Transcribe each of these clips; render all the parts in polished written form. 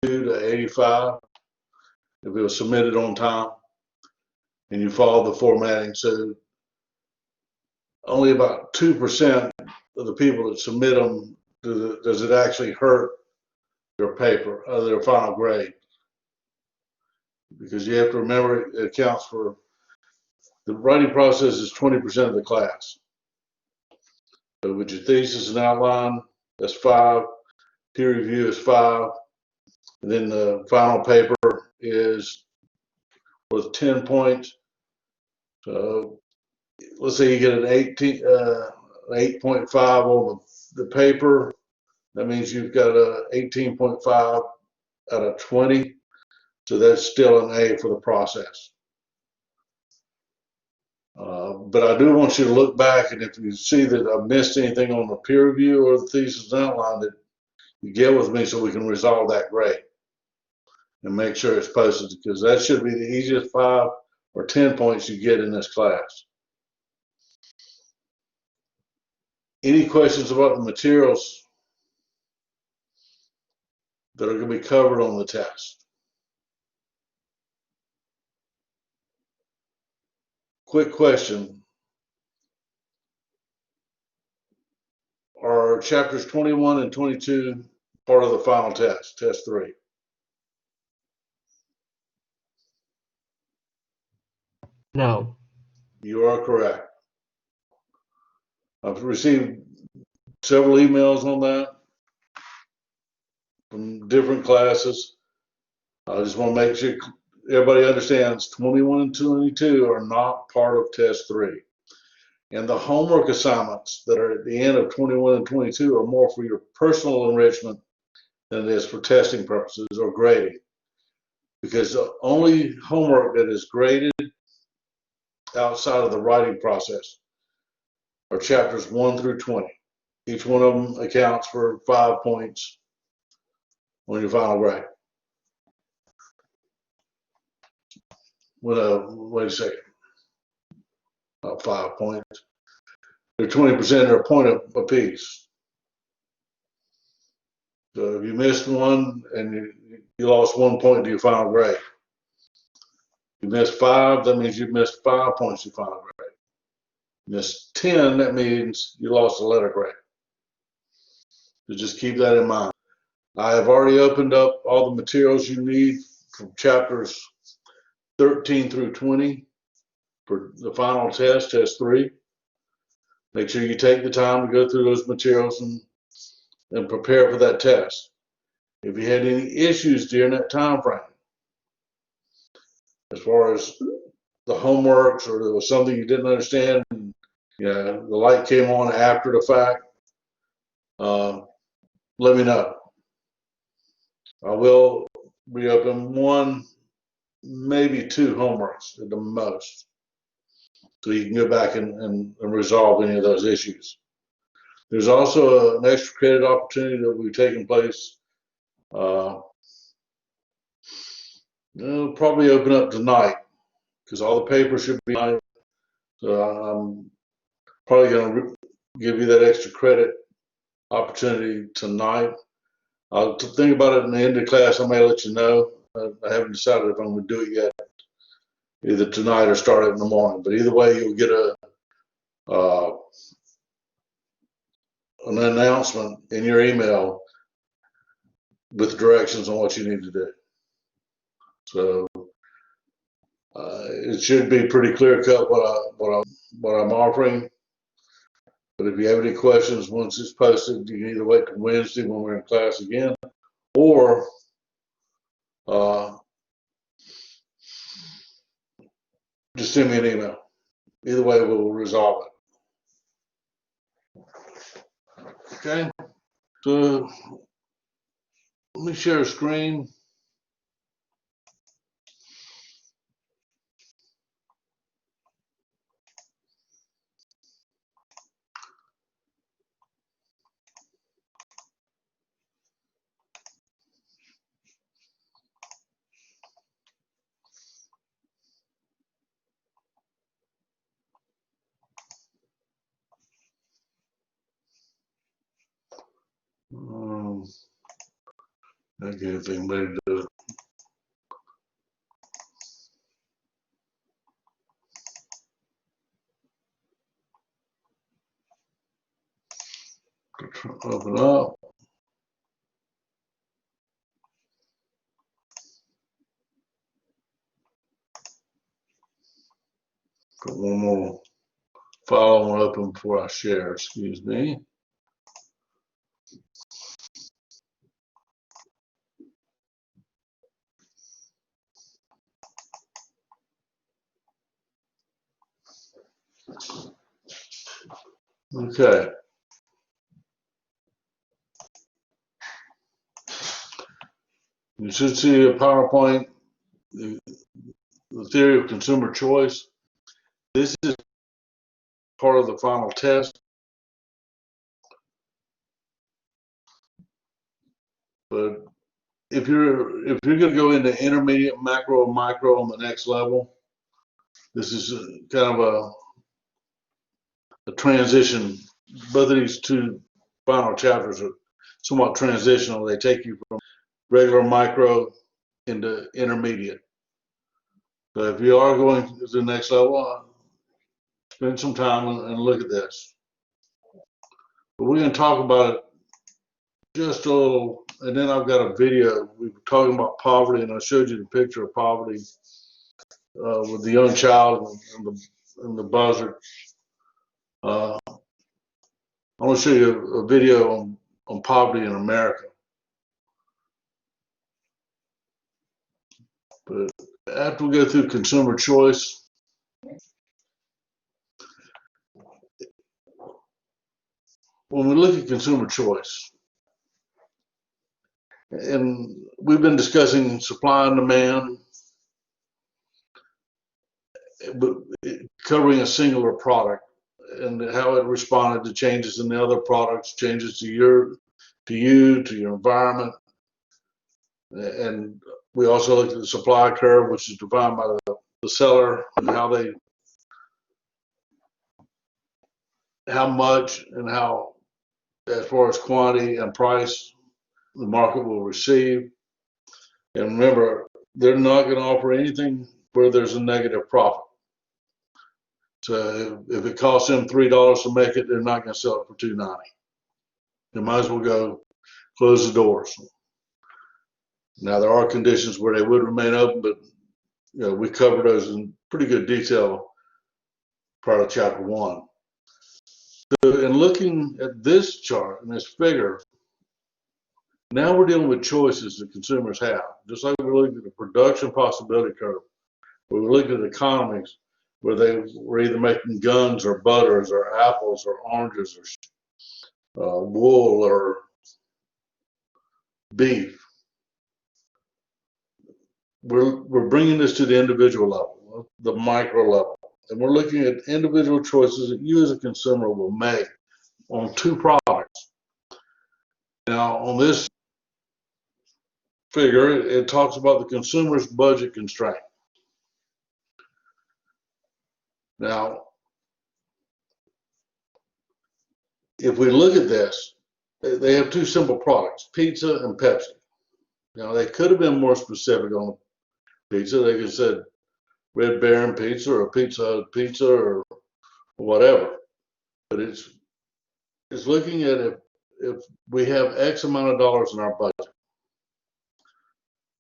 to 85 if it was submitted on time and you followed the formatting. So only about 2% of the people that submit them does it actually hurt their paper, their final grade. Because you have to remember it accounts for the writing process is 20% of the class. So with your thesis and outline, that's 5. Peer review is 5. And then the final paper is worth 10 points. So let's say you get an 8.5 on the paper. That means you've got a 18.5 out of 20. So that's still an A for the process. But I do want you to look back, and if you see that I've missed anything on the peer review or the thesis and outline, that you get with me so we can resolve that grade and make sure it's posted, because that should be the easiest 5 or 10 points you get in this class. Any questions about the materials that are going to be covered on the test? Quick question. Are chapters 21 and 22 part of the final test, test 3? No. You are correct. I've received several emails on that from different classes. I just want to make sure everybody understands 21 and 22 are not part of test 3. And the homework assignments that are at the end of 21 and 22 are more for your personal enrichment than it is for testing purposes or grading. Because the only homework that is graded outside of the writing process are chapters 1 through 20. Each one of them accounts for 5 points on your final grade. Wait a second. Not 5 points. They're 20%, they're a point a piece. So if you missed one and you lost 1 point to your final grade. You missed 5, that means you missed 5 points to your final grade. You missed 10, that means you lost a letter grade. So just keep that in mind. I have already opened up all the materials you need from chapters 13 through 20 for the final test, test 3. Make sure you take the time to go through those materials and prepare for that test. If you had any issues during that time frame, as far as the homeworks, or there was something you didn't understand, and, the light came on after the fact, let me know. I will reopen 1, maybe 2 homeworks at the most, so you can go back and resolve any of those issues. There's also an extra credit opportunity that will be taking place. It'll probably open up tonight because all the papers should be tonight. So I'm probably going to give you that extra credit opportunity tonight. I'll think about it in the end of class. I may let you know. I haven't decided if I'm going to do it yet, either tonight or start it in the morning. But either way, you'll get an announcement in your email with directions on what you need to do. So it should be pretty clear cut what I'm offering. But if you have any questions once it's posted, you can either wait till Wednesday when we're in class again, or just send me an email. Either way, we'll resolve it. Okay. So let me share a screen. Okay, if anybody does. Open up. Got one more file I want to open before I share. Excuse me. Okay. You should see a PowerPoint, the theory of consumer choice. This is part of the final test. But if you're going to go into intermediate, macro, and micro on the next level, this is kind of a transition. Both of these two final chapters are somewhat transitional. They take you from regular micro into intermediate. So if you are going to the next level, spend some time and look at this. But we're going to talk about it just a little, and then I've got a video. We were talking about poverty, and I showed you the picture of poverty with the young child and the buzzard. I want to show you a video on poverty in America. But after we go through consumer choice, when we look at consumer choice, and we've been discussing supply and demand, but covering a singular product and how it responded to changes in the other products, changes to you, to your environment. And we also looked at the supply curve, which is defined by the seller and how much and how, as far as quantity and price, the market will receive. And remember, they're not going to offer anything where there's a negative profit. So if it costs them $3 to make it, they're not going to sell it for $2.90. They might as well go close the doors. Now there are conditions where they would remain open, but we covered those in pretty good detail prior to chapter 1. So in looking at this chart and this figure, now we're dealing with choices that consumers have. Just like we looked at the production possibility curve, where we looked at economies where they were either making guns or butters or apples or oranges or wool or beef. We're bringing this to the individual level, the micro level, and we're looking at individual choices that you as a consumer will make on two products. Now, on this figure, it talks about the consumer's budget constraint. Now, if we look at this, they have two simple products, pizza and Pepsi. Now, they could have been more specific on pizza. They could have said Red Baron pizza or Pizza Hut pizza or whatever. But it's looking at if we have X amount of dollars in our budget,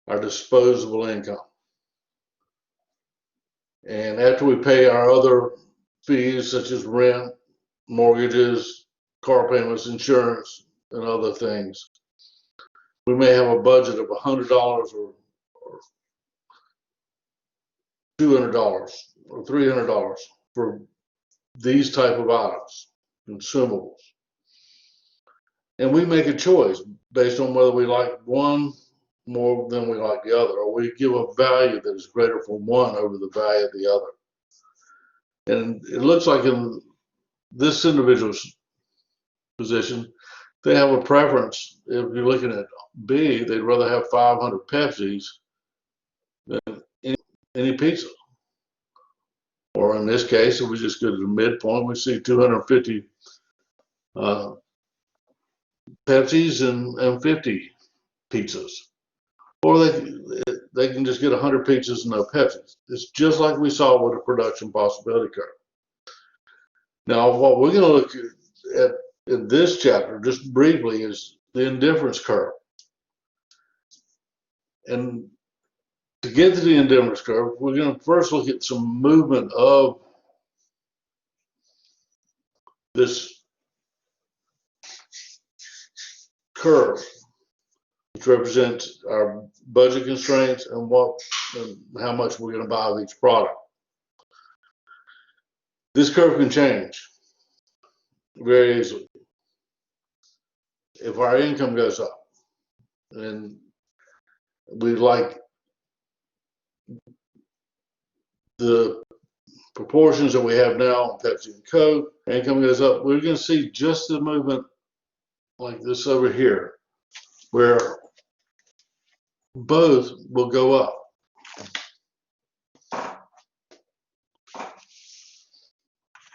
our disposable income. And after we pay our other fees such as rent, mortgages, car payments, insurance, and other things, we may have a budget of $100 or $200 or $300 for these type of items, consumables. And we make a choice based on whether we like one more than we like the other, or we give a value that is greater for one over the value of the other. And it looks like in this individual's position, they have a preference. If you're looking at B, they'd rather have 500 Pepsis than any pizza. Or in this case, if we just go to the midpoint, we see 250 Pepsis and 50 pizzas. or they can just get 100 pizzas and no Pepsis. It's just like we saw with the production possibility curve. Now, what we're going to look at in this chapter, just briefly, is the indifference curve. And to get to the indifference curve, we're going to first look at some movement of this curve, which represents our budget constraints and how much we're going to buy of each product. This curve can change very easily if our income goes up, and we like the proportions that we have now, Pepsi and Coke, income goes up, we're going to see just the movement like this over here, where both will go up.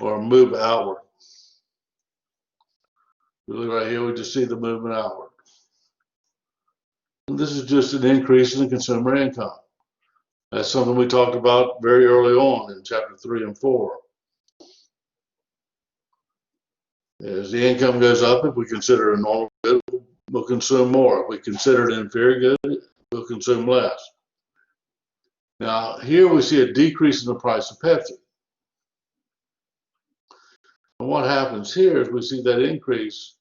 Or move outward. Really right here, we just see the movement outward. And this is just an increase in the consumer income. That's something we talked about very early on in chapter 3 and 4. As the income goes up, if we consider a normal good, we'll consume more. If we consider an inferior good, we'll consume less. Now, here we see a decrease in the price of Pepsi. And what happens here is we see that increase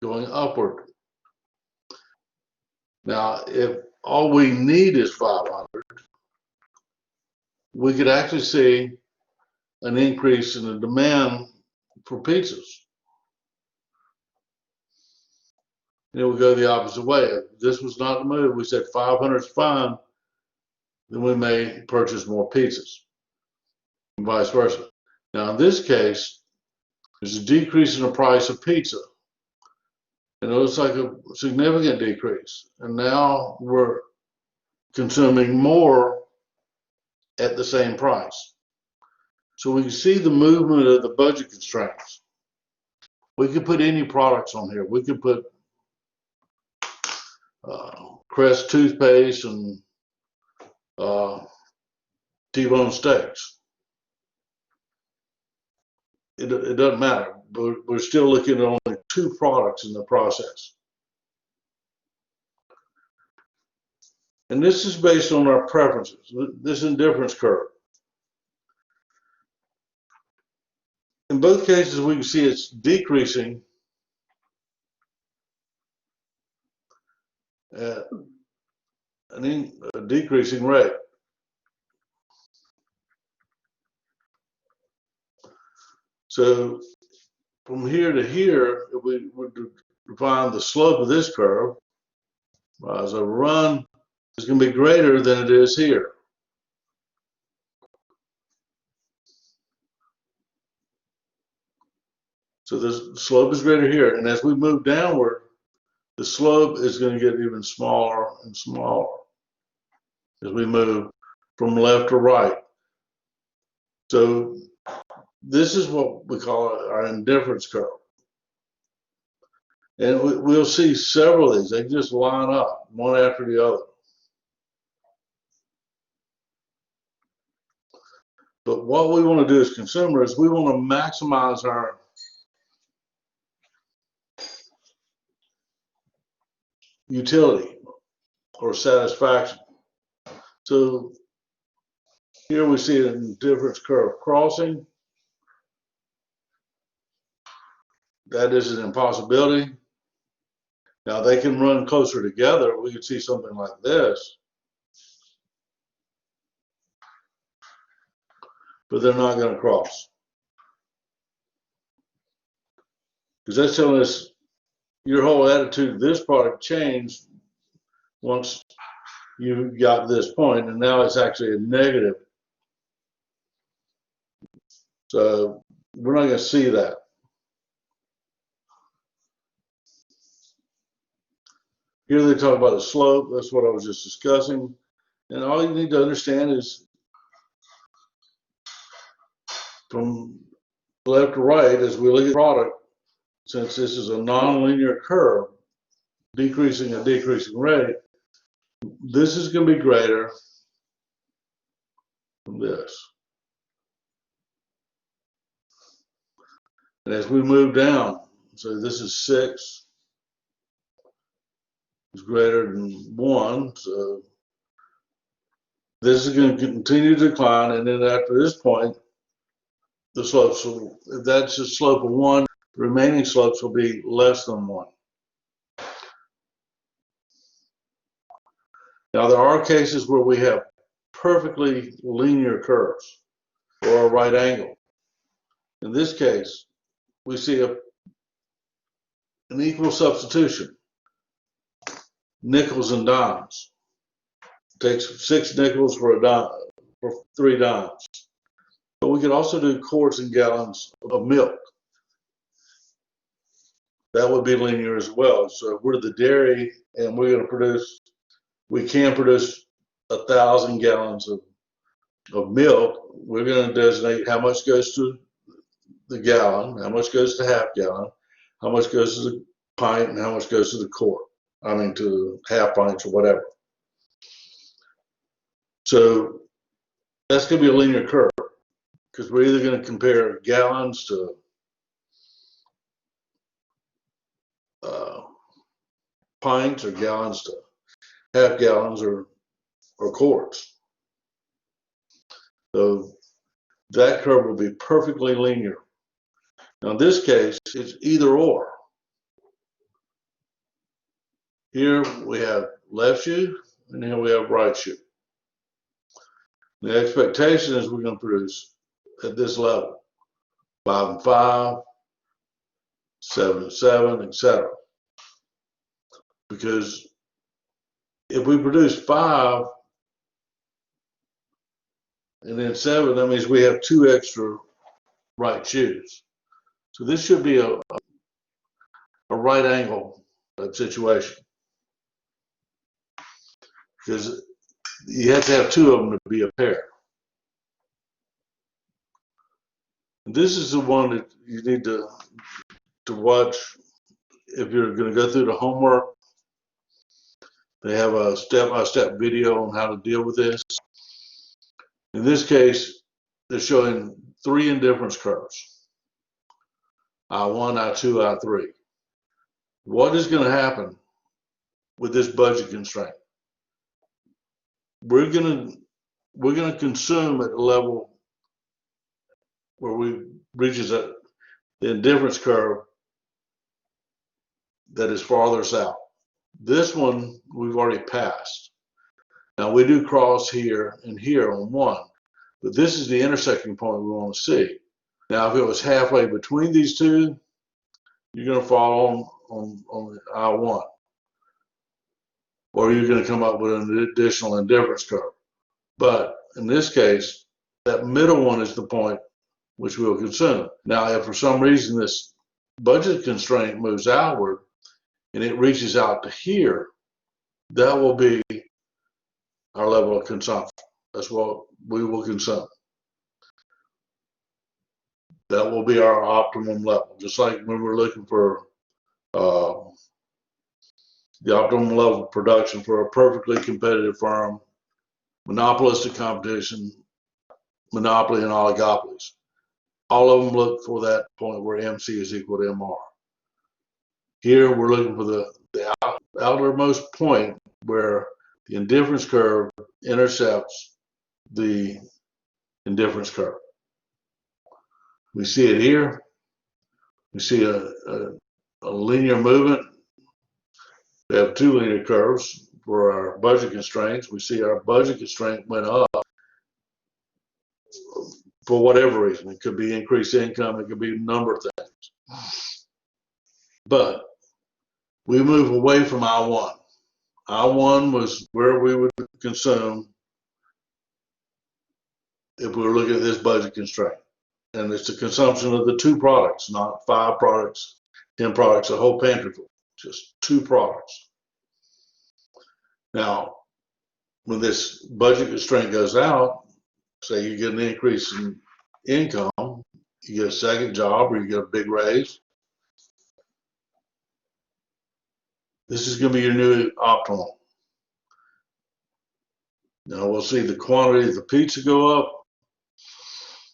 going upward. Now, if all we need is 500, we could actually see an increase in the demand for pizzas. And it would go the opposite way. If this was not the move, we said 500 is fine, then we may purchase more pizzas, and vice versa. Now, in this case, there's a decrease in the price of pizza. And it looks like a significant decrease. And now we're consuming more at the same price. So we can see the movement of the budget constraints. We could put any products on here. We could put Crest toothpaste and T-bone steaks. It doesn't matter. We're still looking at only 2 products in the process. And this is based on our preferences, this indifference curve. In both cases, we can see it's decreasing at a decreasing rate. So from here to here, if we would define the slope of this curve, as a run, is going to be greater than it is here. So the slope is greater here, and as we move downward, the slope is going to get even smaller and smaller as we move from left to right. So this is what we call our indifference curve. And we'll see several of these. They just line up one after the other. But what we want to do as consumers, we want to maximize our utility or satisfaction. So here we see an indifference curve crossing. That is an impossibility. Now they can run closer together. We could see something like this, but they're not going to cross. Because that's telling us your whole attitude to this product changed once you got to this point, and now it's actually a negative. So we're not going to see that. Here they talk about the slope. That's what I was just discussing. And all you need to understand is from left to right, as we look at the product, since this is a nonlinear curve, decreasing at a decreasing rate, This is going to be greater than this. And as we move down, so this is 6 is greater than 1. So this is going to continue to decline. And then after this point, the slopes will, if that's a slope of 1, the remaining slopes will be less than 1. Now, there are cases where we have perfectly linear curves or a right angle. In this case, we see an equal substitution, nickels and dimes. It takes 6 nickels for a dime, for 3 dimes. But we could also do quarts and gallons of milk. That would be linear as well. So if we're the dairy and we're going to produce, we can produce 1,000 gallons of milk. We're going to designate how much goes to the gallon, how much goes to half gallon, how much goes to the pint, and how much goes to the quart. I mean, to the half pints or whatever. So that's going to be a linear curve because we're either going to compare gallons to pints or gallons to half gallons or quarts. So that curve will be perfectly linear. Now in this case, it's either or. Here we have left shoe and here we have right shoe. The expectation is we're going to produce at this level 5 and 5, 7 and 7, etc. Because if we produce 5 and then 7, that means we have 2 extra right shoes. So this should be a right angle situation. Because you have to have 2 of them to be a pair. And this is the one that you need to watch if you're going to go through the homework. They have a step-by-step video on how to deal with this. In this case, they're showing 3 indifference curves. I1, I2, I3. What is going to happen with this budget constraint? We're going to consume at the level where we reaches the indifference curve that is farther south. This one we've already passed. Now we do cross here and here on 1, but this is the intersecting point we want to see. Now if it was halfway between these two, you're going to fall on I1, or you're going to come up with an additional indifference curve. But in this case, that middle one is the point which we'll consume. Now if for some reason this budget constraint moves outward and it reaches out to here, that will be our level of consumption. That's what we will consume. That will be our optimum level. Just like when we're looking for the optimum level of production for a perfectly competitive firm, monopolistic competition, monopoly and oligopolies. All of them look for that point where MC is equal to MR. Here we're looking for the outermost point where the indifference curve intercepts the indifference curve. We see it here. We see a linear movement. We have 2 linear curves for our budget constraints. We see our budget constraint went up for whatever reason. It could be increased income. It could be a number of things. But we move away from I1. I1 was where we would consume if we were looking at this budget constraint. And it's the consumption of the 2 products, not 5 products, 10 products, a whole pantry full, just 2 products. Now, when this budget constraint goes out, say you get an increase in income, you get a second job or you get a big raise, this is going to be your new optimal. Now we'll see the quantity of the pizza go up.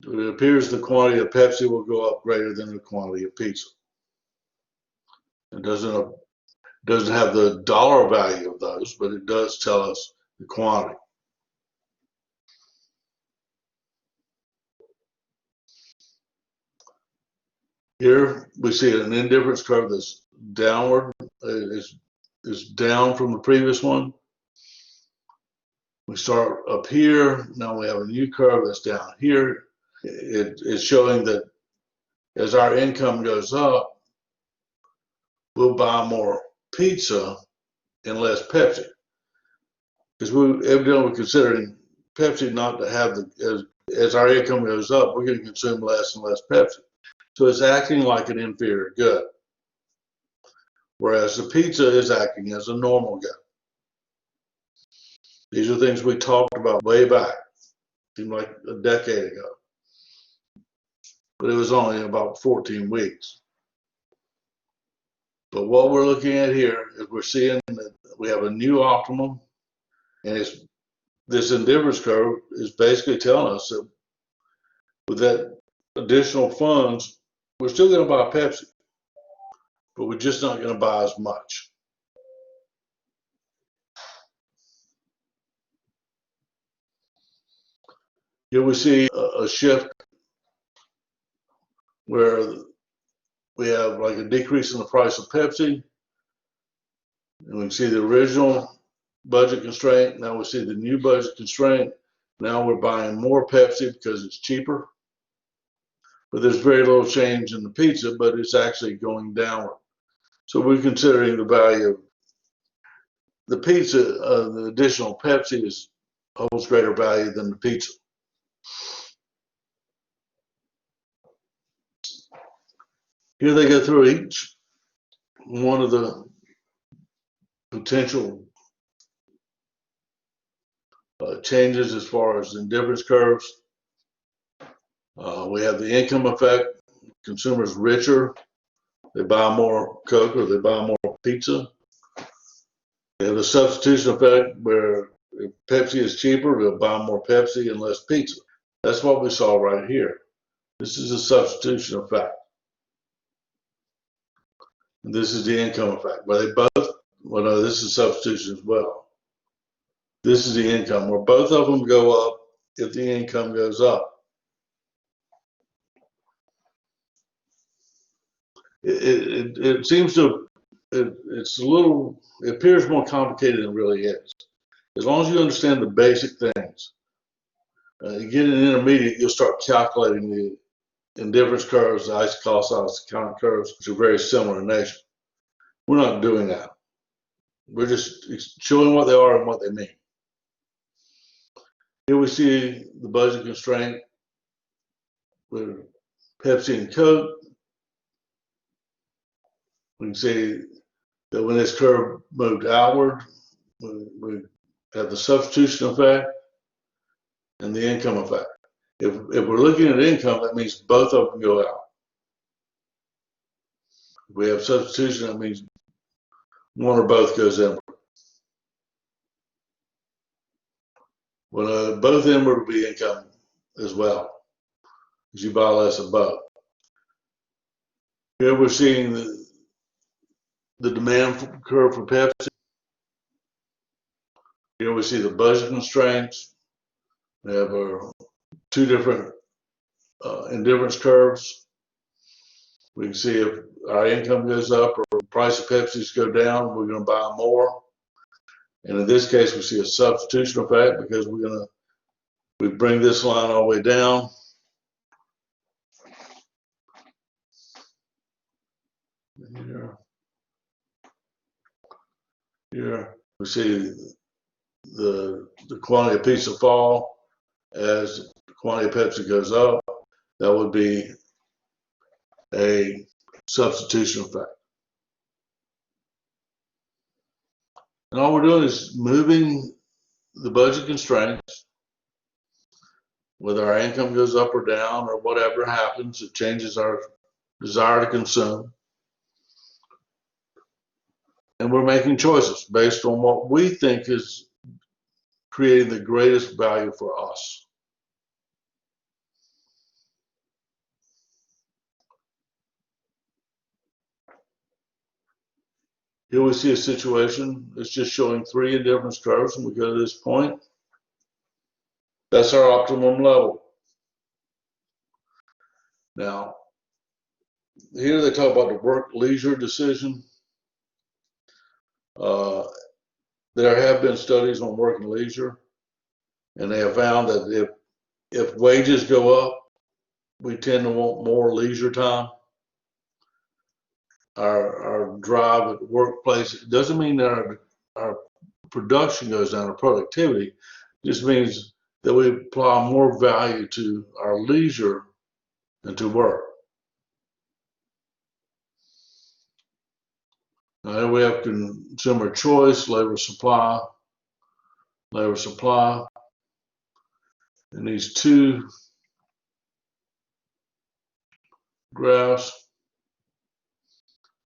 It appears the quantity of Pepsi will go up greater than the quantity of pizza. It doesn't have the dollar value of those, but it does tell us the quantity. Here we see an indifference curve that's downward, is down from the previous one. We start up here, now we have a new curve that's down here. It's showing that as our income goes up, we'll buy more pizza and less Pepsi. Because we're considering Pepsi not to have as our income goes up, we're going to consume less and less Pepsi. So it's acting like an inferior good. Whereas the pizza is acting as a normal good. These are things we talked about way back, seemed like a decade ago. But it was only about 14 weeks. But what we're looking at here is we're seeing that we have a new optimum, and this indifference curve is basically telling us that with that additional funds, we're still going to buy Pepsi, but we're just not going to buy as much. Here we see a shift where we have like a decrease in the price of Pepsi, and we can see the original budget constraint. Now we see the new budget constraint. Now we're buying more Pepsi because it's cheaper. But there's very little change in the pizza, but it's actually going downward. So we're considering the value of the pizza, the additional Pepsi holds greater value than the pizza. Here they go through each one of the potential changes as far as indifference curves. We have the income effect. Consumers richer, they buy more Coke or they buy more pizza. We have the substitution effect where if Pepsi is cheaper, they'll buy more Pepsi and less pizza. That's what we saw right here. This is a substitution effect. And this is the income effect. Where they both, well, no, this is substitution as well. This is the income, where both of them go up if the income goes up. It seems to, it's a little, it appears more complicated than it really is. As long as you understand the basic things, you get an intermediate, you'll start calculating the indifference curves, the isocost curves, which are very similar in nature. We're not doing that. We're just showing what they are and what they mean. Here we see the budget constraint with Pepsi and Coke. We can see that when this curve moved outward, we have the substitution effect and the income effect. If we're looking at income, that means both of them go out. If we have substitution, that means one or both goes inward. Well, both inward will be income as well, because you buy less of both. Here we're seeing the demand curve for Pepsi. Here we see the budget constraints. We have our two different indifference curves. We can see if our income goes up or the price of Pepsi's go down, we're going to buy more. And in this case, we see a substitution effect because we bring this line all the way down. Here we see the quantity of pizza fall as the quantity of Pepsi goes up. That would be a substitution effect. And all we're doing is moving the budget constraints. Whether our income goes up or down or whatever happens, it changes our desire to consume. And we're making choices based on what we think is creating the greatest value for us. Here we see a situation that's just showing 3 indifference curves, and we go to this point. That's our optimum level. Now, here they talk about the work-leisure decision. There have been studies on work and leisure, and they have found that if wages go up, we tend to want more leisure time. Our drive at the workplace, it doesn't mean that our production goes down, our productivity. It just means that we apply more value to our leisure than to work. Now we have consumer choice, labor supply, and these 2 graphs.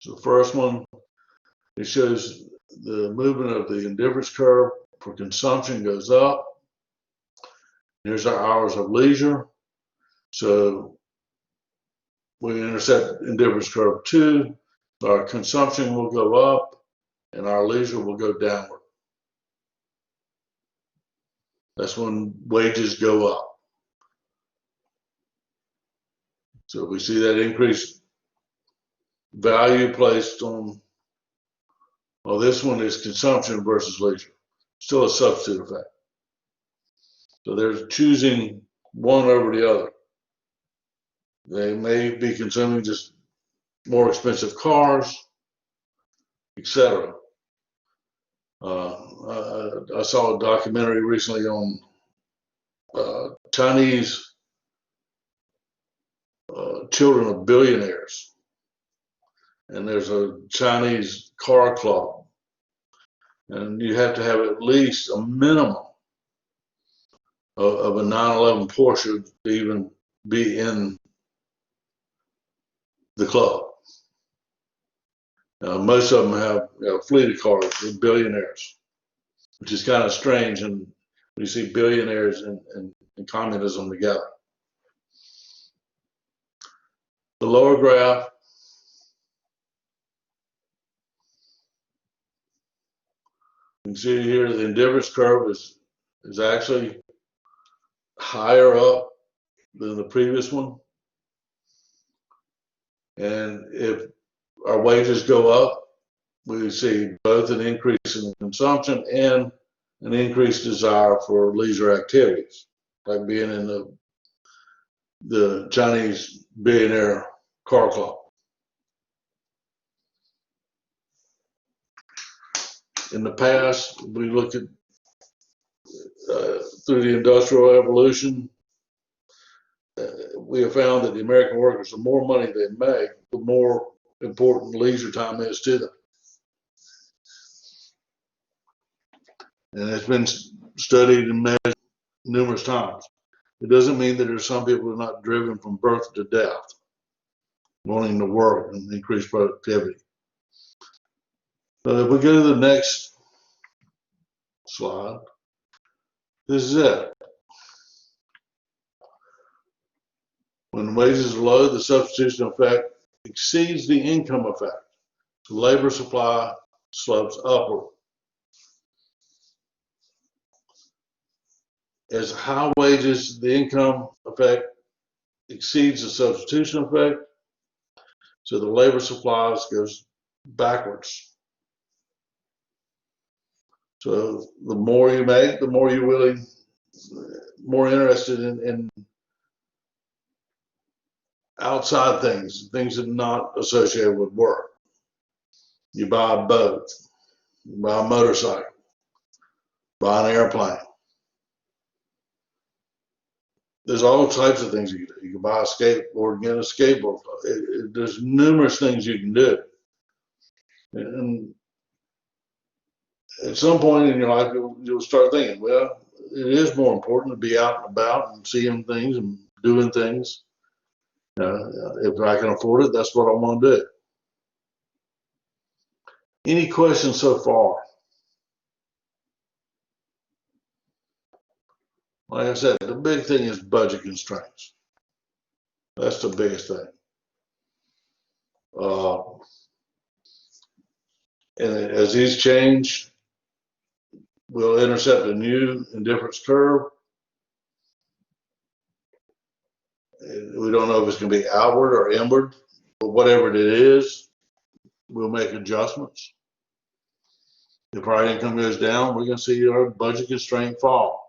So the first one, it shows the movement of the indifference curve for consumption goes up. Here's our hours of leisure. So we intercept indifference curve 2. So our consumption will go up and our leisure will go downward. That's when wages go up. So we see that increased value placed on, well, this one is consumption versus leisure. Still a substitute effect. So they're choosing one over the other. They may be consuming just more expensive cars, etc. I saw a documentary recently on Chinese children of billionaires, and there's a Chinese car club, and you have to have at least a minimum of a 911 Porsche to even be in the club. Most of them have a fleet of cars. They're billionaires, which is kind of strange, and you see billionaires and communism together. The lower graph, you can see here the indifference curve is actually higher up than the previous one. And if our wages go up, we see both an increase in consumption and an increased desire for leisure activities, like being in the Chinese billionaire car club. In the past, we looked at through the Industrial Revolution, we have found that the American workers, the more money they make, the more important leisure time is to them. And it's been studied and measured numerous times. It doesn't mean that there's some people who are not driven from birth to death, wanting to work and increase productivity. If we go to the next slide, this is it. When wages are low, the substitution effect exceeds the income effect. So labor supply slopes upward. As high wages, the income effect exceeds the substitution effect, so the labor supply goes backwards. So the more you make, the more you're willing, more interested in outside things that are not associated with work. You buy a boat, you buy a motorcycle, buy an airplane. There's all types of things you can do. You can buy a skateboard, get a skateboard. There's numerous things you can do. And at some point in your life, you'll start thinking, well, it is more important to be out and about and seeing things and doing things. If I can afford it, that's what I want to do. Any questions so far? Like I said, the big thing is budget constraints. That's the biggest thing. And as these change, we'll intercept a new indifference curve. We don't know if it's going to be outward or inward, but whatever it is, we'll make adjustments. If our income goes down, we're going to see our budget constraint fall.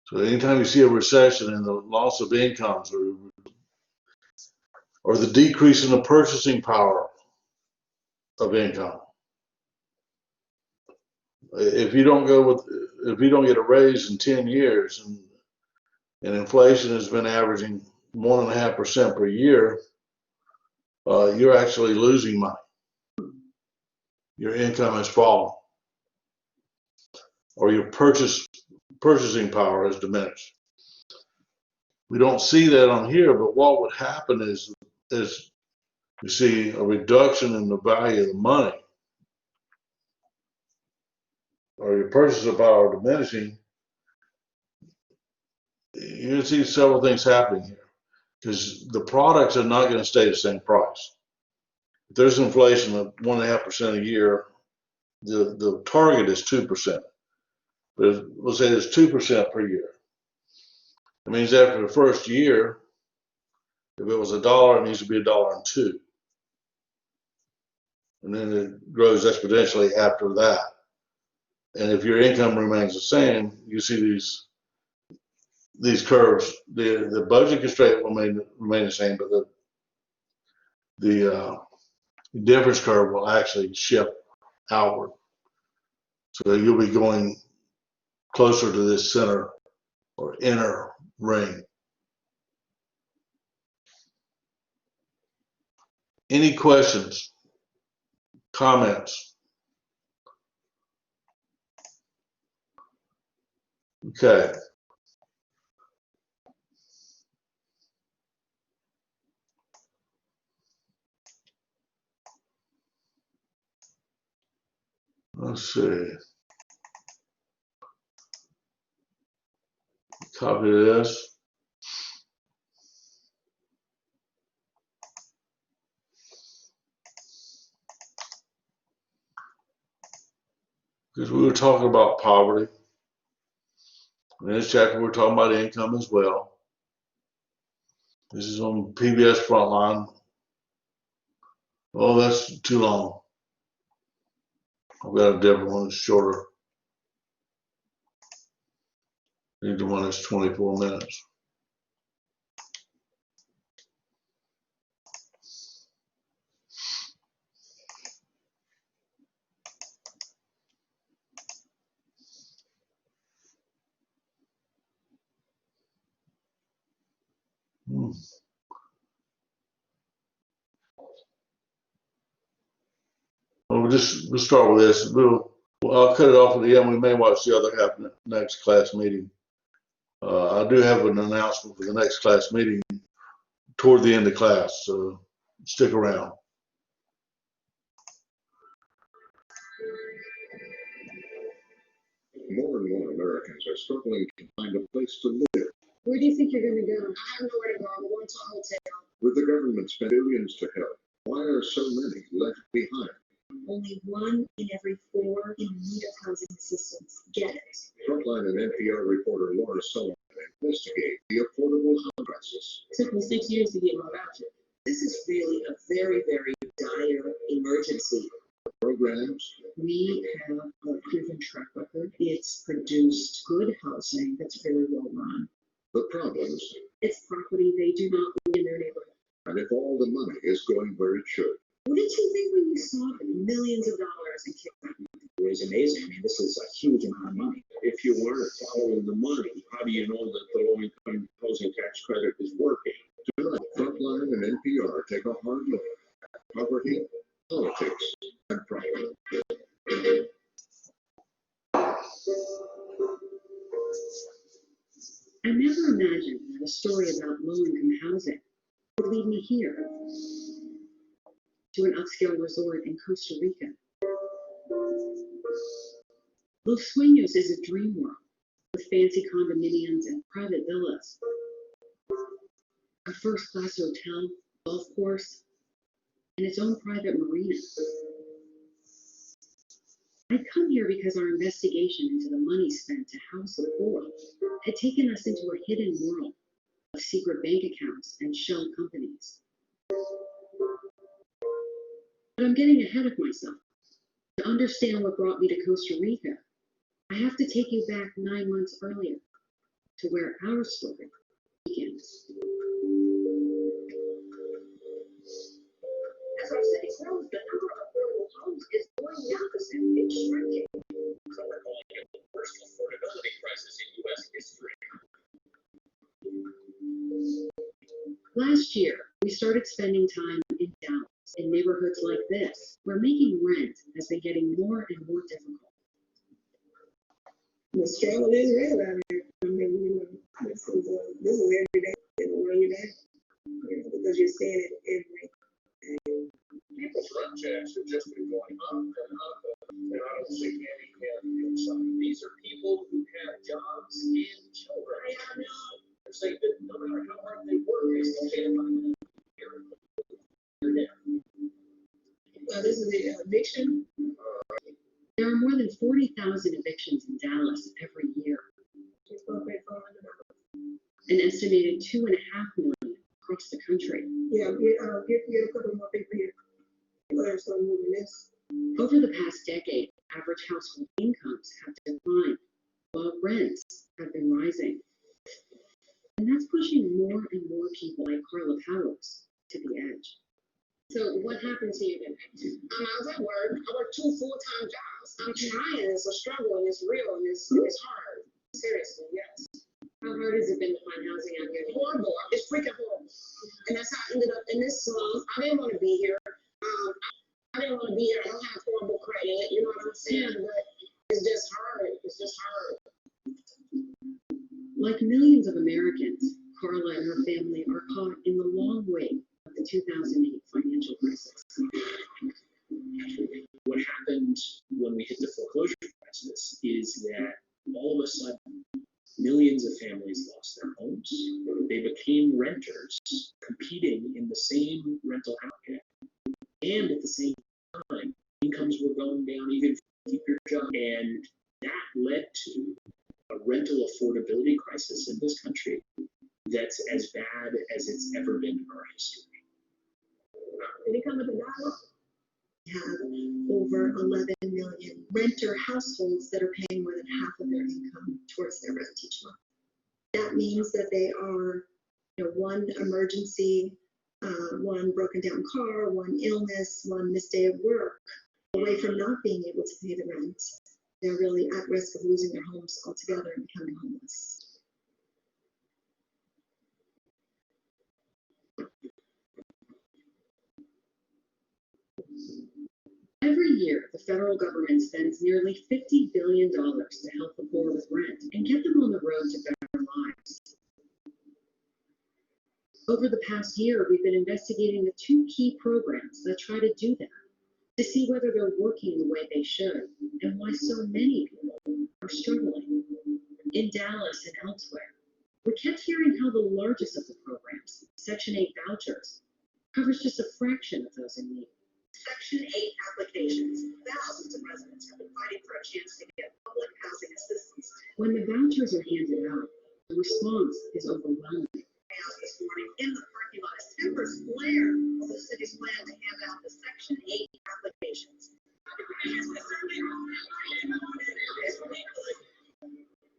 So anytime you see a recession and the loss of incomes or the decrease in the purchasing power of income, if you don't get a raise in 10 years and inflation has been averaging 1.5% per year, you're actually losing money. Your income has fallen, or your purchasing power has diminished. We don't see that on here, but what would happen is you see a reduction in the value of the money, or your purchasing power diminishing. You see several things happening here because the products are not going to stay the same price. If there's inflation of 1.5% a year, the target is 2%. But let's say it's 2% per year. It means after the first year, if it was $1, it needs to be $1.02. And then it grows exponentially after that. And if your income remains the same, you see these curves. The budget constraint will remain the same, but the difference curve will actually shift outward. So you'll be going closer to this center or inner ring. Any questions, comments? Okay. Let's see. Copy this. Because we were talking about poverty. In this chapter, we're talking about income as well. This is on PBS Frontline. Oh, that's too long. I've got a different one that's shorter. I need the one that's 24 minutes. Well, we'll start with this. I'll cut it off at the end. We may watch the other half next class meeting. I do have an announcement for the next class meeting toward the end of class, so stick around. More and more Americans are struggling to find a place to live. Where do you think you're going to go? I don't know where to go. I'm going to a hotel. With the government spending billions to help, why are so many left behind? Only 1 in every 4 in need of housing assistance get it. Frontline and NPR reporter Laura Sullivan investigate the affordable housing crisis. It took me 6 years to get my voucher. This is really a very, very dire emergency. Programs. We have a proven track record. It's produced good housing that's very well run. The problems. It's property they do not own in their neighborhood. And if all the money is going where it should. What did you think when you saw the millions of dollars in kickback? It was amazing. I mean, this is a huge amount of money. If you weren't following the money, how do you know that the low-income housing tax credit is working? Tonight, Frontline and NPR take a hard look at poverty, politics, and profit. I never imagined that a story about low-income housing would lead me here, to an upscale resort in Costa Rica. Los Sueños is a dream world with fancy condominiums and private villas, a first-class hotel, golf course, and its own private marina. I'd come here because our investigation into the money spent to house the poor had taken us into a hidden world of secret bank accounts and shell companies. But I'm getting ahead of myself. To understand what brought me to Costa Rica, I have to take you back 9 months earlier to where our story begins. As our city grows, the number of affordable homes is going the opposite. It's shrinking. So we're calling it the worst affordability crisis in U.S. history. Last year, we started spending time in Dallas, in neighborhoods like this, where making rent has been getting more and more difficult. The struggle is real out here. I mean, this is every day in the world you're in, because you're seeing it every day. People's rent checks have just been going up and up, and I don't see any end in sight. These are people who have jobs and children. They're saying that no matter how hard they work, they still can't find enough here. This is the eviction. There are more than 40,000 evictions in Dallas every year. An estimated 2.5 million across the country. Yeah, get a couple more people here. Learn some moving this. Over the past decade, average household incomes have declined, while rents have been rising. And that's pushing more and more people like Carla Powers to the edge. So what happened to you then? I was at work. I work 2 full-time jobs. I'm trying. It's a struggle, and it's real, and it's hard. Seriously, yes. How hard has it been to find housing out here? Horrible. It's freaking horrible. And that's how I ended up in this slum. I didn't want to be here. I didn't want to be here. I don't have horrible credit. You know what I'm saying? But it's just hard. It's just hard. Like millions of Americans, Carla and her family are caught in the long wake of the 2008 financial crisis. What happened when we hit the foreclosure crisis is that all of a sudden, millions of families lost their homes. They became renters, competing in the same rental market. And at the same time, incomes were going down even if you keep your job. And that led to a rental affordability crisis in this country that's as bad as it's ever been in our history. Did it come with a dollar? Have over 11 million renter households that are paying more than half of their income towards their rent each month. That means that they are, one emergency, one broken down car, one illness, one missed day of work, away from not being able to pay the rent. They're really at risk of losing their homes altogether and becoming homeless. Every year, the federal government spends nearly $50 billion to help the poor with rent and get them on the road to better lives. Over the past year, we've been investigating the 2 key programs that try to do that, to see whether they're working the way they should and why so many people are struggling. In Dallas and elsewhere, we kept hearing how the largest of the programs, Section 8 vouchers, covers just a fraction of those in need. Section 8 applications. Thousands of residents have been fighting for a chance to get public housing assistance. When the vouchers are handed out, the response is overwhelming. This morning in the parking lot, a timber square of the city's plan to hand out the Section 8 applications.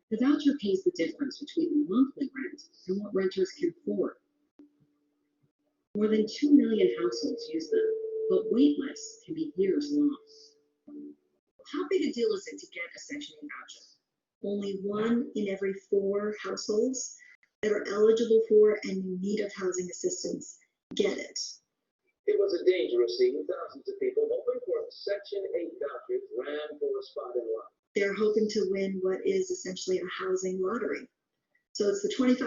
The voucher pays the difference between the monthly rent and what renters can afford. More than 2 million households use them, but wait lists can be years long. How big a deal is it to get a Section 8 voucher? Only 1 in every 4 households that are eligible for and in need of housing assistance get it. It was a dangerous scene. Thousands of people hoping for Section 8 vouchers ran for a spot in line. They're hoping to win what is essentially a housing lottery. So it's the 25%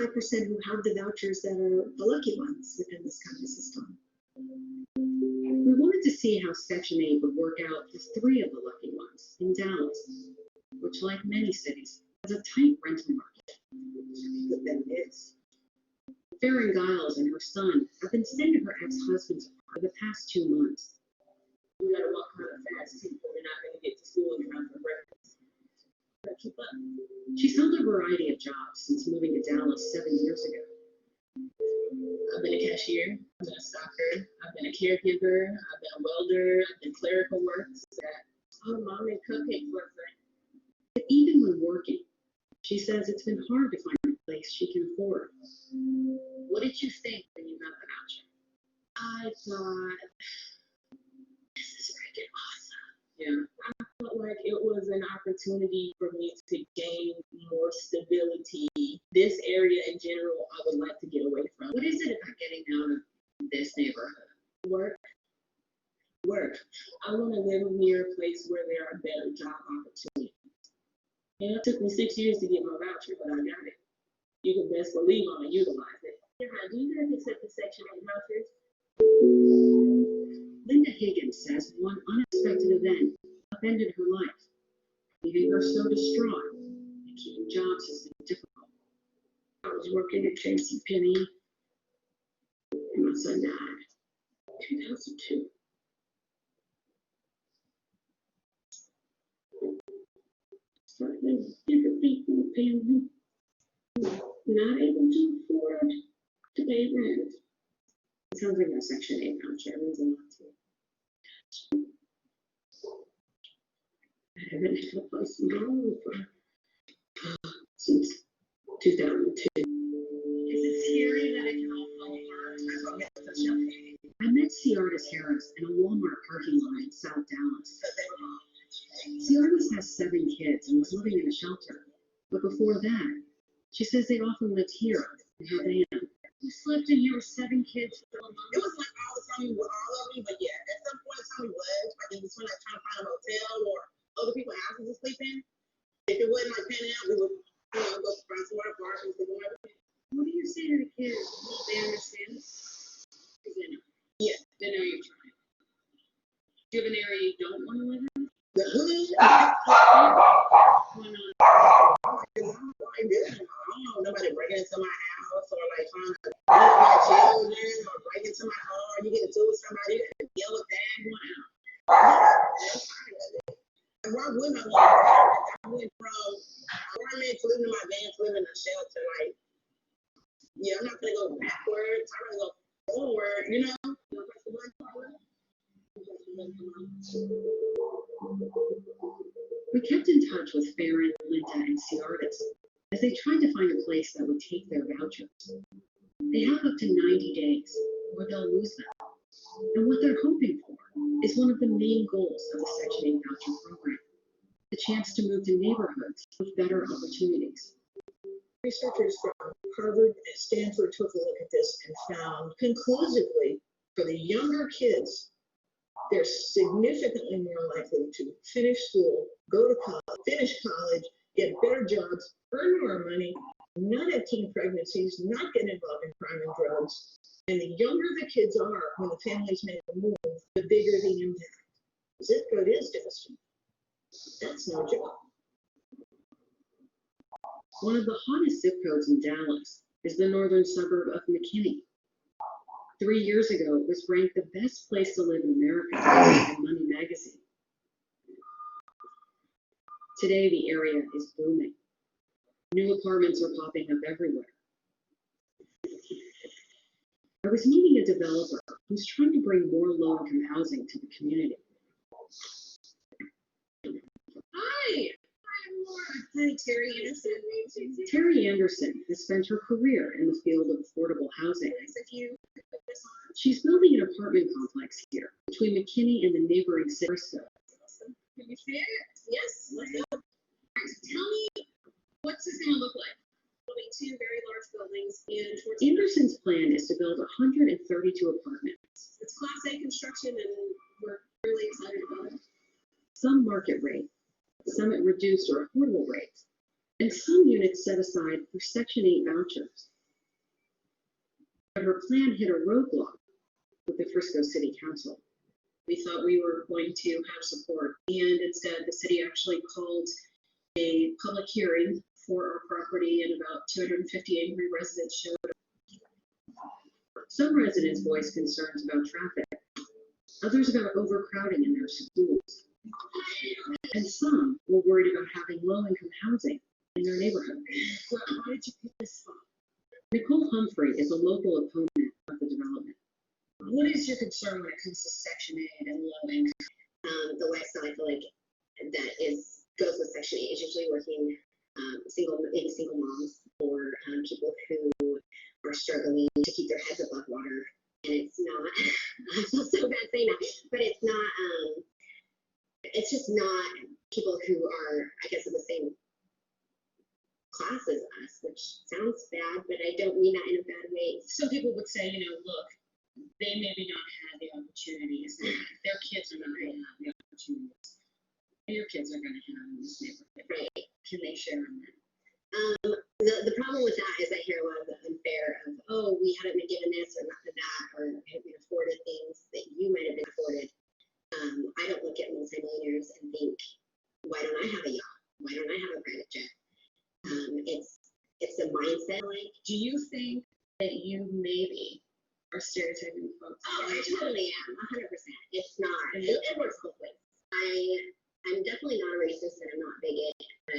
who have the vouchers that are the lucky ones within this kind of system. We wanted to see how Section 8 would work out for 3 of the lucky ones, homes in Dallas, which, like many cities, has a tight rental market. Farron Giles and her son have been staying at her ex-husband's for the past 2 months. We gotta walk kind of fast too, but we're not gonna get to school in time for breakfast. Gotta keep up. She's held a variety of jobs since moving to Dallas 7 years ago. I've been a cashier, I've been a stalker, I've been a caregiver, I've been a welder, I've been clerical work. Oh, mom made cupcakes for a friend. But even when working, she says it's been hard to find a place she can afford. What did you think when you got the voucher? I thought, this is freaking awesome. Yeah. I felt like it was an opportunity for me to gain more stability. This area in general, I would like to get away from. What is it about getting out of this neighborhood? Work. I want to live near a place where there are better job opportunities. And it took me 6 years to get my voucher, but I got it. You can best believe I'm gonna utilize it. Yeah, do you guys accept the Section 8 vouchers? Linda Higgins says one unexpected event upended her life, leaving her so distraught and keeping jobs has been difficult. I was working at JCPenney, and my son died in 2002. Starting different people in the family, not able to afford to pay rent. It sounds like a Section 8 voucher means a lot to you. I haven't had a place to go since 2002. Is it scary that it can all fall apart? That's what makes it so heavy. I met Ciartis Harris in a Walmart parking lot in South Dallas. Ciartis has 7 kids and was living in a shelter. But before that, she says they often lived here in her van. You slept in here with 7 kids. It was like all the time with all of me, but yeah, at some point in time it was. Like it was when I was trying to find a hotel or other people's houses to sleep in. If it wasn't like panning out, we would, go find somewhere to park and sleep in everything. What do you say to the kids? They understand? Because they know. Yeah. They know you're trying. Do you have an area you don't want to live in? The hood. Why not? I don't know, nobody breaking into my house or like trying to beat my children or break into my home. You get into it with somebody, you have to deal with that. And why wouldn't I want to? I went from apartment to living in my van to living in a shelter. Like, yeah, I'm not gonna go backwards. I'm gonna go forward. You know. We kept in touch with Farron, Linda, and Ciartis as they tried to find a place that would take their vouchers. They have up to 90 days, or they'll lose them. And what they're hoping for is one of the main goals of the Section 8 voucher program, the chance to move to neighborhoods with better opportunities. Researchers from Harvard and Stanford took a look at this and found conclusively for the younger kids, they're significantly more likely to finish school, go to college, finish college, get better jobs, earn more money, not have teen pregnancies, not get involved in crime and drugs. And the younger the kids are when the families make a move, the bigger the impact. Zip code is devastating. That's no joke. One of the hottest zip codes in Dallas is the northern suburb of McKinney. 3 years ago, it was ranked the best place to live in America by Money magazine. Today, the area is booming. New apartments are popping up everywhere. I was meeting a developer who's trying to bring more low-income housing to the community. Hi! I'm Laura. Hi, Terry Anderson. Terry Anderson has spent her career in the field of affordable housing. Nice of you to put this on. She's building an apartment complex here between McKinney and the neighboring Frisco. Awesome. Can you see it? Yes, let's go. All right, so tell me, what's this going to look like? There'll be 2 very large buildings in towards Anderson's plan is to build 132 apartments. It's Class A construction, and we're really excited about it. Some market rate, some at reduced or affordable rates, and some units set aside for Section 8 vouchers. But her plan hit a roadblock with the Frisco City Council. We thought we were going to have support, and instead the city actually called a public hearing for our property, and about 250 angry residents showed up. Some residents voiced concerns about traffic, others about overcrowding in their schools, and some were worried about having low-income housing in their neighborhood. Well, why did you pick this spot? Nicole Humphrey is a local opponent of the development. What is your concern when it comes to Section 8 and low income? The lifestyle, I feel like that goes with Section 8 is usually working maybe single moms or people who are struggling to keep their heads above water. And it's not, I feel so bad saying that, but it's not, it's just not people who are, I guess, in the same class as us, which sounds bad, but I don't mean that in a bad way. Some people would say, look, they maybe not had the opportunities. Their kids are not going to have the opportunities. Your kids are going to have in this neighborhood. Right. Can they share in that? The problem with that is I hear a lot of the unfair of, oh, we haven't been given this or not that, or haven't been afforded things that you might have been afforded. I don't look at multimillionaires and think, why don't I have a yacht? Why don't I have a private jet? It's a mindset. Like, Do you think that you maybe are stereotyping folks? oh, I totally am, 100%. It's not. It works both ways. I'm definitely not a racist and I'm not bigot, but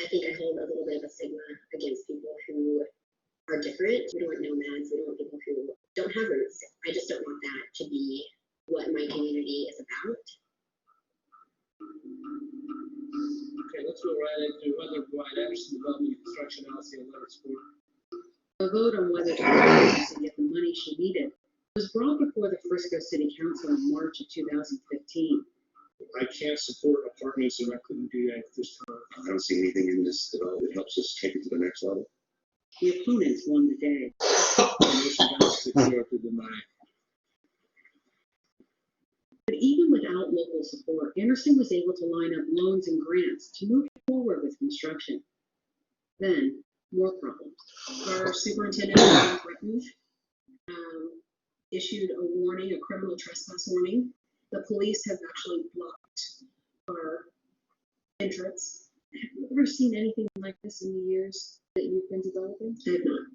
I think I hold a little bit of a stigma against people who are different. We don't want nomads. We don't want people who don't have roots. I just don't want that to be what my community is about. Okay, let's go right into whether White Anderson development and construction policy and letter support. A vote on whether to get the money she needed was brought before the Frisco City Council in March of 2015. I can't support apartments and I couldn't do that at this time. I don't see anything in this development that helps us take it to the next level. The opponents won the day. Motion passes 6-0 to deny. But even without local support, Anderson was able to line up loans and grants to move forward with construction. Then, more problems. Our superintendent, John Britton, issued a warning, a criminal trespass warning. The police have actually blocked our entrance. Have you ever seen anything like this in the years that you've been developing? I have not.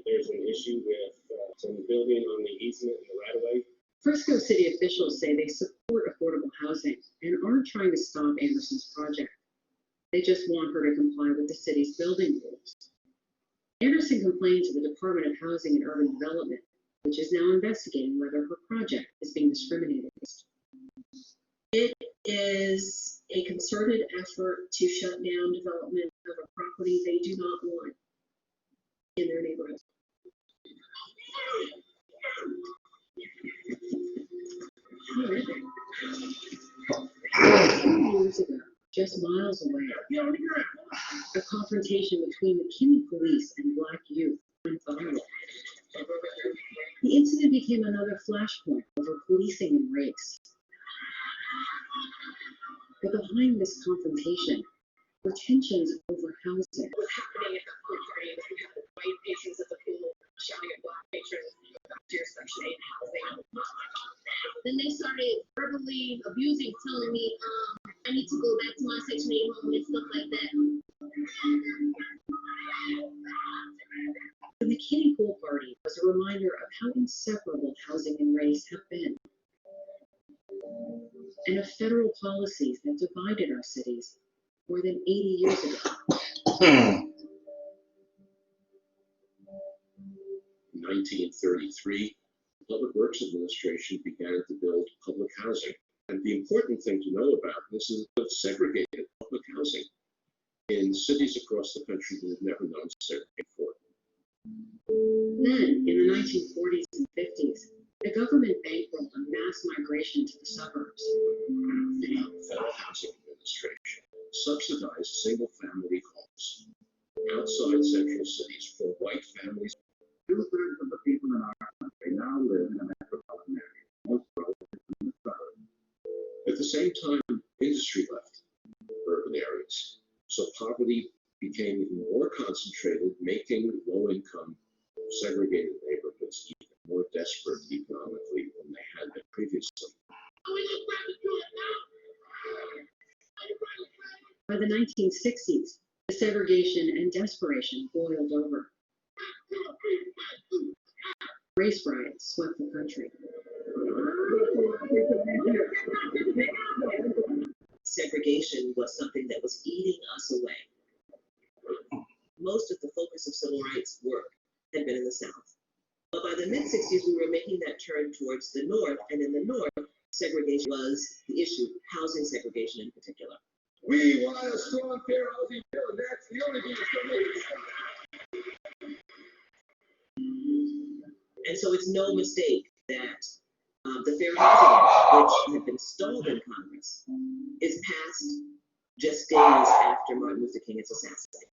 There's an issue with some building on the easement in the right of way. Frisco City officials say they support affordable housing and aren't trying to stop Anderson's project. They just want her to comply with the city's building rules. Anderson complained to the Department of Housing and Urban Development, which is now investigating whether her project is being discriminated against. It is a concerted effort to shut down development of a property they do not want in their neighborhood. Years ago, just miles away, a confrontation between McKinney police and black youth went viral. The incident became another flashpoint over policing and race. But behind this confrontation were tensions over housing. What was happening at the pool party was we had the white patrons at the pool shouting at black patrons about your Section 8 housing. Then they started verbally abusing, telling me I need to go back to my Section 8 home and stuff like that. The McKinney pool party was a reminder of how inseparable housing and race have been, and of federal policies that divided our cities more than 80 years ago. In 1933, the Public Works Administration began to build public housing. And the important thing to know about this is that segregated public housing in cities across the country that have never known segregation before. Then, in the 1940s and 50s, the government bankrolled a mass migration to the suburbs. The Federal Housing Administration subsidized single-family homes outside central cities for white families. 2/3 of the people in our country now live in a metropolitan area, most relative in the suburbs. At the same time, industry left urban areas, so poverty became even more concentrated, making low-income, segregated neighborhoods even more desperate economically than they had been previously. By the 1960s, the segregation and desperation boiled over. Race riots swept the country. Segregation was something that was eating us away. Most of the focus of civil rights work had been in the South. But by the mid-60s, we were making that turn towards the North, and in the North, segregation was the issue, housing segregation in particular. We want a strong, fair housing bill, and that's the only thing that's going to make it stop. And so it's no mistake that the Fair Housing Act, which had been stalled in Congress, is passed just days after Martin Luther King is assassinated.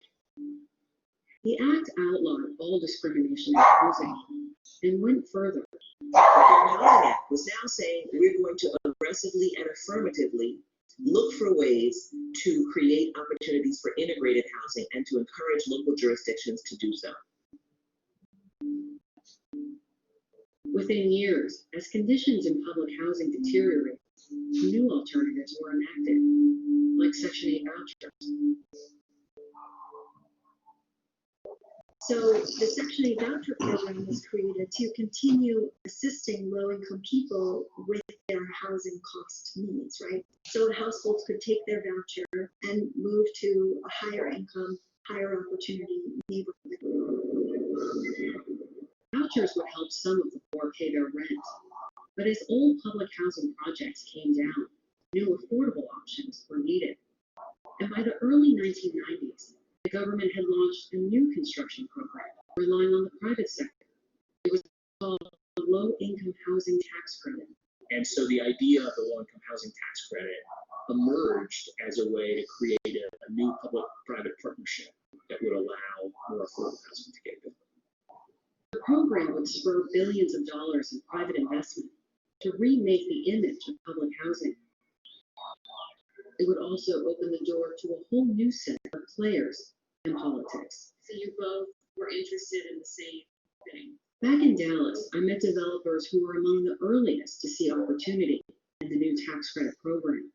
The act outlawed all discrimination in housing and went further. The Fair Housing Act was now saying we're going to aggressively and affirmatively look for ways to create opportunities for integrated housing and to encourage local jurisdictions to do so. Within years, as conditions in public housing deteriorated, new alternatives were enacted, like Section 8 vouchers. So the Section 8 voucher program was created to continue assisting low-income people with their housing cost needs, right? So households could take their voucher and move to a higher income, higher opportunity neighborhood. Vouchers would help some of the poor pay their rent. But as old public housing projects came down, new affordable options were needed. And by the early 1990s, the government had launched a new construction program relying on the private sector. It was called the Low-Income Housing Tax Credit. And so the idea of the low-income housing tax credit emerged as a way to create a new public-private partnership that would allow more affordable housing to get built. The program would spur billions of dollars in private investment to remake the image of public housing. It would also open the door to a whole new set of players in politics. So you both were interested in the same thing. Back in Dallas, I met developers who were among the earliest to see opportunity in the new tax credit program.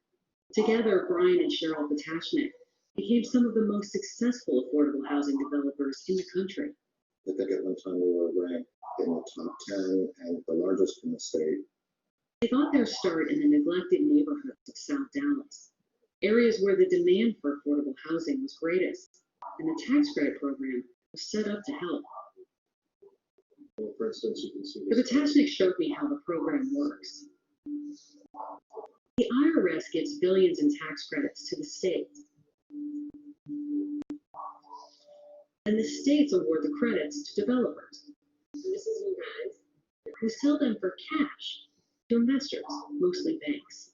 Together, Brian and Cheryl Potashnik became some of the most successful affordable housing developers in the country. I think at one time we were ranked in the top 10 and the largest in the state. They got their start in the neglected neighborhoods of South Dallas, areas where the demand for affordable housing was greatest, and the tax credit program was set up to help. Well, for instance, you can see The this. Potashnik showed me how the program works. The IRS gives billions in tax credits to the states, and the states award the credits to developers. So this is you guys. Who sell them for cash to investors, mostly banks.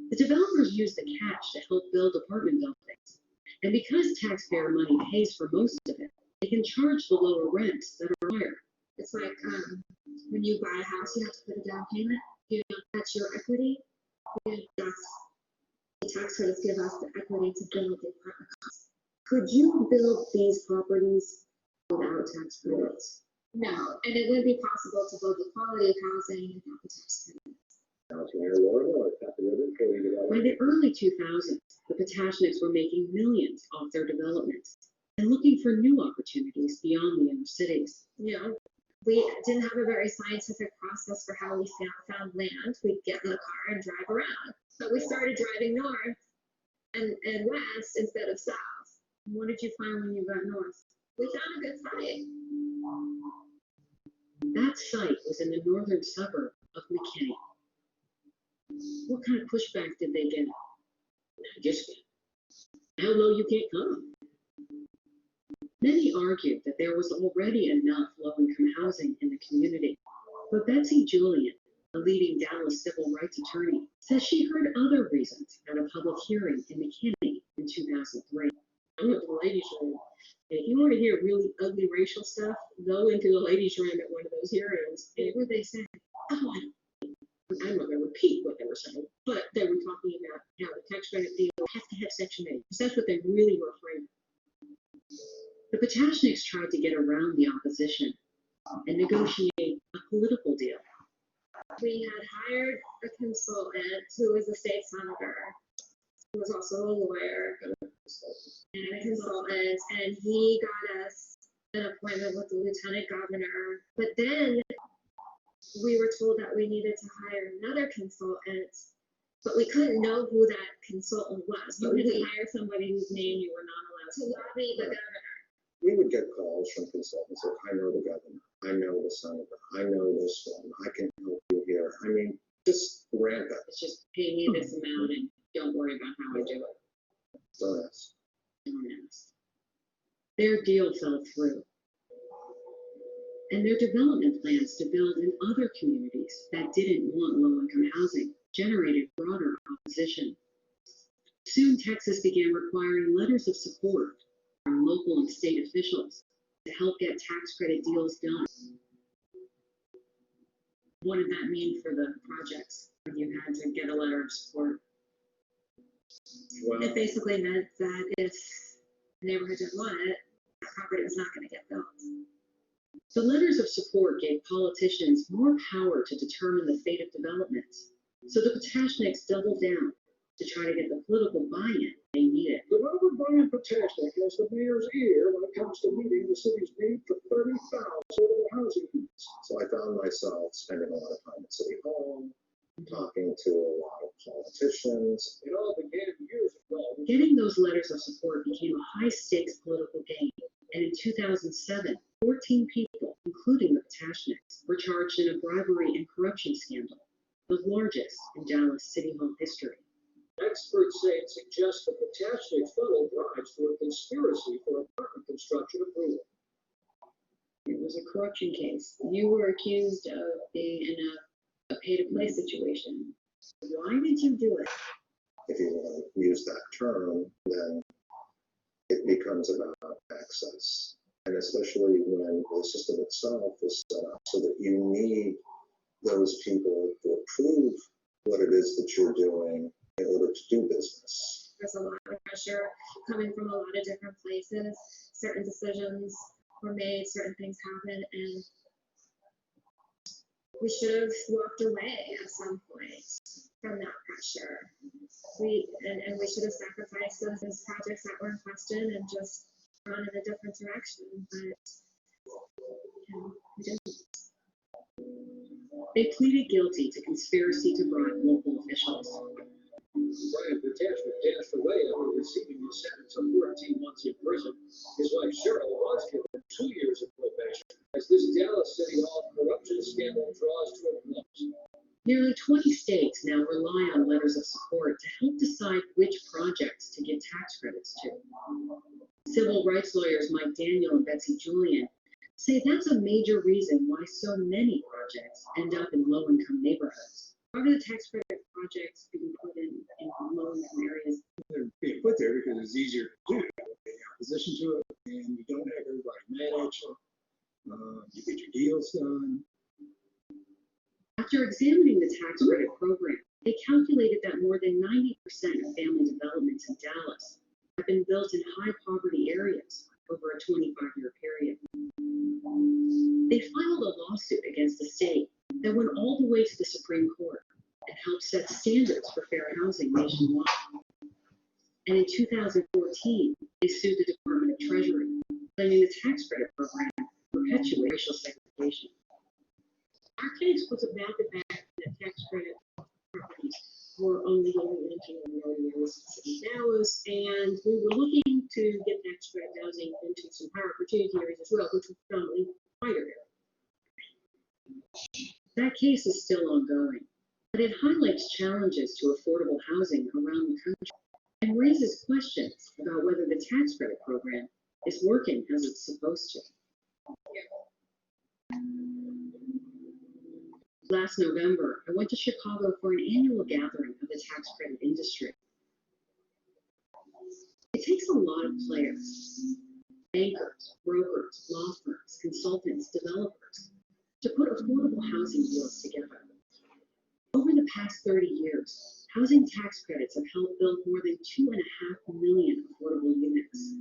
The developers use the cash to help build apartment buildings. And because taxpayer money pays for most of it, they can charge the lower rents that are higher. It's like when you buy a house, you have to put a down payment. That's your equity. That's the tax credits give us the equity to build the apartment costs. Could you build these properties without tax credits? No, and it wouldn't be possible to build the quality of housing without the tax credits. By the early 2000s, the Potashniks were making millions off their developments and looking for new opportunities beyond the inner cities. You know, we didn't have a very scientific process for how we found land. We'd get in the car and drive around. But we started driving north and west instead of south. What did you find when you got north? We found a good site. That site was in the northern suburb of McKinney. What kind of pushback did they get? Just how low you can't come. Many argued that there was already enough low-income housing in the community. But Betsy Julian, a leading Dallas civil rights attorney, says she heard other reasons at a public hearing in McKinney in 2003. I went to the ladies' room, and if you want to hear really ugly racial stuff, go into the ladies' room at one of those hearings. And what they say? Oh, I'm not going to repeat what they were saying, but they were talking about how the tax credit deal have to have Section 8, because that's what they really were afraid of. The Potashniks tried to get around the opposition and negotiate a political deal. We had hired a consultant who was a state senator, who was also a lawyer and a consultant, and he got us an appointment with the lieutenant governor. But then we were told that we needed to hire another consultant, but we couldn't know who that consultant was. You But we could could hire somebody whose name you were not allowed to lobby the governor. We would get calls from consultants like, I know the governor, I know the senator, I know this one, I can help you here. I mean, just rampant. It's just pay me this amount and don't worry about how I do it. Don't ask. Don't ask. Their deal fell through. And their development plans to build in other communities that didn't want low-income housing generated broader opposition. Soon, Texas began requiring letters of support from local and state officials to help get tax credit deals done. What did that mean for the projects when you had to get a letter of support? Well, It basically meant that if the neighborhood didn't want it, the property was not going to get built. The letters of support gave politicians more power to determine the fate of developments, so the Potashniks doubled down to try to get the political buy-in they needed. the Robert Brian Potashnik has the mayor's ear when it comes to meeting the city's need for 30,000 affordable housing units. So I found myself spending a lot of time at City Hall, talking to a lot of politicians. It all began years ago. Getting those letters of support became a high-stakes political game, and in 2007, 14 people, including the Potashniks, were charged in a bribery and corruption scandal, the largest in Dallas City Hall history. Experts say it suggests that Potashnik funneled bribes for a conspiracy for apartment construction approval. It was a corruption case. You were accused of being in a pay-to-play situation. Why did you do it? If you want to use that term, then it becomes about access. And especially when the system itself is set up so that you need those people to approve what it is that you're doing in order to do business. There's a lot of pressure coming from a lot of different places. Certain decisions were made, certain things happened, and we should have walked away at some point from that pressure. We should have sacrificed those projects that were in question and just gone in a different direction. But we didn't. They pleaded guilty to conspiracy to bribe local officials. Brian Potashnik dashed away after receiving a sentence of 14 months in prison. His wife Cheryl was given 2 years of probation as this Dallas City Hall corruption scandal draws to a close. Nearly 20 states now rely on letters of support to help decide which projects to give tax credits to. Civil rights lawyers Mike Daniel and Betsy Julian say that's a major reason why so many projects end up in low-income neighborhoods. Why are the tax credit projects being put in low-income areas? They're being put there because it's easier to do. In opposition to it, and you don't have everybody mad at you. You get your deals done. After examining the tax credit program, they calculated that more than 90% of family developments in Dallas have been built in high-poverty areas over a 25-year period. They filed a lawsuit against the state that went all the way to the Supreme Court and helped set standards for fair housing nationwide. And in 2014, they sued the Department of Treasury, claiming the tax credit program perpetuates racial segregation. Our case was about the fact that tax credit properties were only renting in rural areas of the city of Dallas, and we were looking to get tax credit housing into some higher opportunity areas as well, which were predominantly whiter areas. That case is still ongoing, but it highlights challenges to affordable housing around the country and raises questions about whether the tax credit program is working as it's supposed to. Last November, I went to Chicago for an annual gathering of the tax credit industry. It takes a lot of players, bankers, brokers, law firms, consultants, developers, to put affordable housing deals together. Over the past 30 years, housing tax credits have helped build more than 2.5 million affordable units.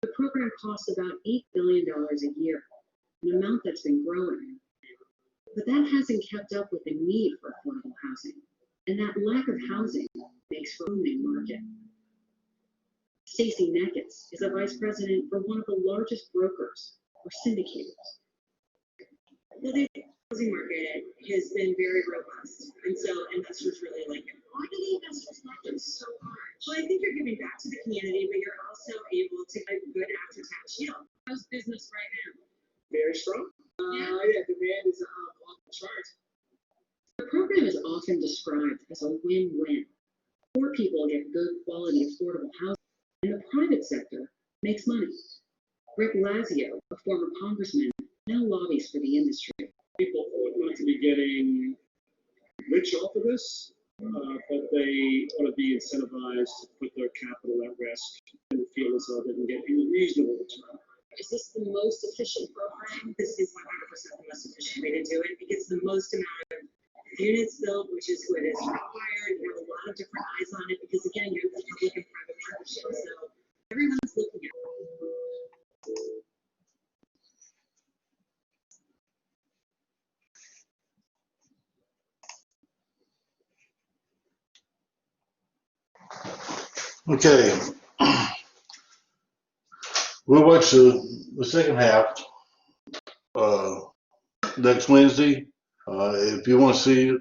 The program costs about $8 billion a year, an amount that's been growing. But that hasn't kept up with the need for affordable housing, and that lack of housing makes for a booming market. Stacy Neckets is a vice president for one of the largest brokers or syndicators. Well, the housing market has been very robust, and so investors really like it. Why do the investors like it so much? Well, I think you're giving back to the community, but you're also able to get a good after-tax yield. How's business right now? Very strong. Yeah, demand is off the charts. The program is often described as a win-win. Poor people get good quality affordable housing, and the private sector makes money. Rick Lazio, a former congressman, now lobbies for the industry. People ought not to be getting rich off of this, but they ought to be incentivized to put their capital at risk and feel as though they can get a reasonable return. Is this the most efficient program? This is 100% the most efficient way to do it because the most amount of units built, which is what is required. You have a lot of different eyes on it because, again, you have the public and private partnership. So everyone's looking at it. Okay. We'll watch the second half next Wednesday. If you want to see it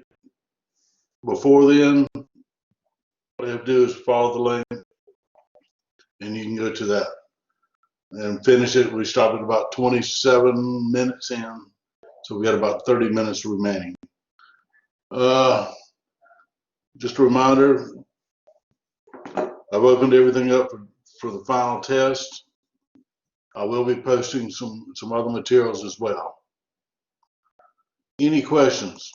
before then, all you have to do is follow the link and you can go to that and finish it. We stopped at about 27 minutes in, so we got about 30 minutes remaining. Just a reminder, I've opened everything up for the final test. I will be posting some other materials as well. Any questions?